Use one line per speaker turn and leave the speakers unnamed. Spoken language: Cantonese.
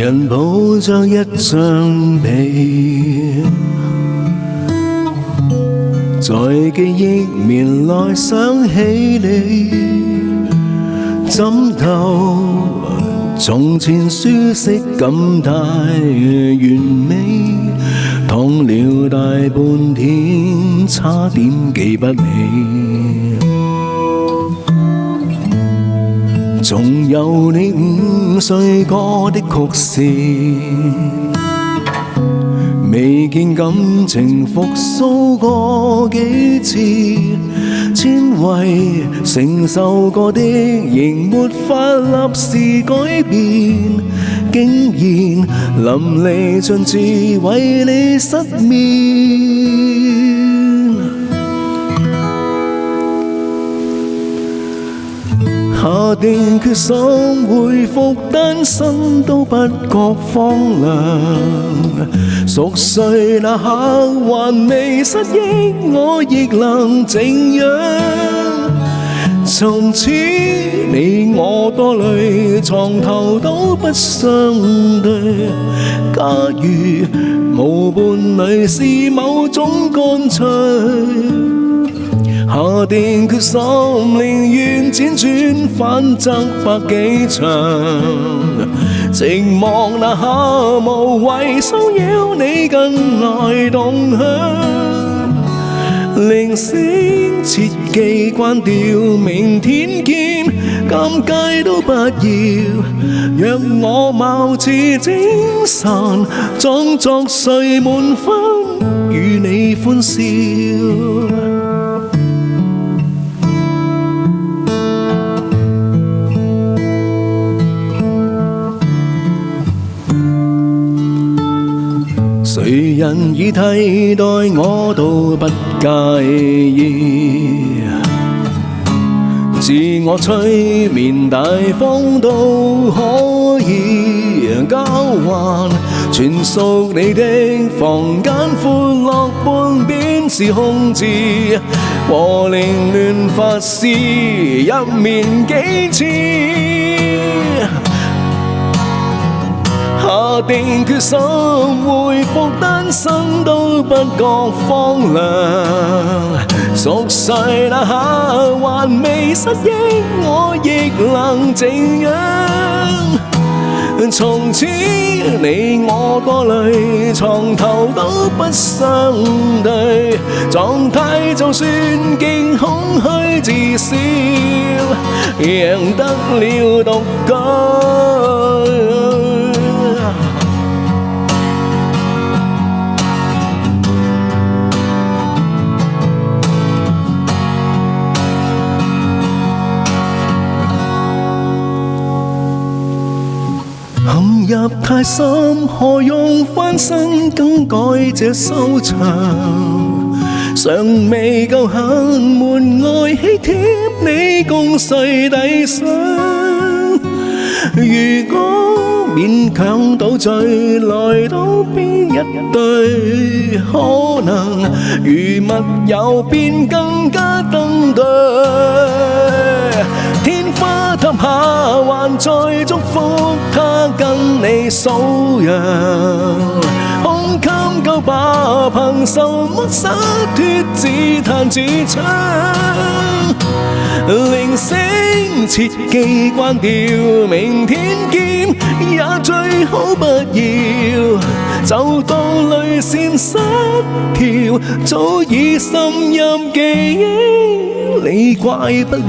人抱着一張被，在記憶面內想起你，枕頭從前舒適感太完美，躺了大半天，差點記不起。仲有你5歲歌的曲線，未見感情復甦過幾次，千位承受過的仍沒法立時改變，竟然淋漓盡致為你失眠。下定決心恢復單身都不覺荒涼，熟睡那刻還未失憶，我亦能靜養。從此你我多累，床頭都不相對。假如無伴侶是某種乾脆，下定決心，寧願輾轉反側百幾場，寂寞那刻無謂騷擾你近來動向，鈴聲切記關掉，明天見，尷尬都不要，讓我貌似精神，裝作睡滿分，與你歡笑。誰人已替代我都不介意，自我催眠大方都可以交換，全屬你的房間歡樂半邊是空置，和凌亂發事入眠幾次。下定決心恢復單身都不覺荒涼，熟睡那刻還未失憶，我亦能靜養。從此你我多累，床頭都不相對，狀態就算極空虛至少贏得了獨居。陷入太深，何用翻身更改這收場？尚未夠狠，門外喜帖你共誰遞上？如果勉強倒敘來到邊一對，可能如密友便更加登對。天花塌下，還在祝福他跟你數羊，胸襟夠吧？憑什麼灑脫自彈自唱？鈴聲切記關掉，明天見也最好不要，就到淚腺失調，早已滲入記憶，你怪不了。